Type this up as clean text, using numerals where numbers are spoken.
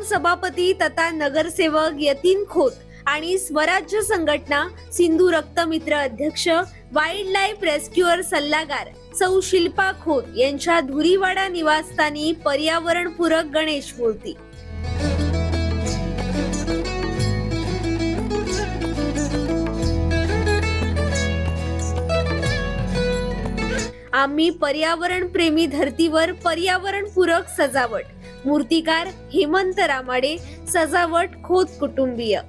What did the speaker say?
सभापती तथा नगरसेवक यतीन खोत आणि स्वराज्य संघटना सिंधू रक्तमित्र अध्यक्ष वाईल्ड लाईफ रेस्क्युअर सल्लागार सौ शिल्पा खोत यांच्या धुरीवाडा निवासस्थानी पर्यावरणपूरक गणेश मूर्ती। आम्ही पर्यावरण प्रेमी धर्तीवर पर्यावरणपूरक सजावट। मूर्तिकार हेमंत रामाडे, सजावट खोत कुटुंबीय।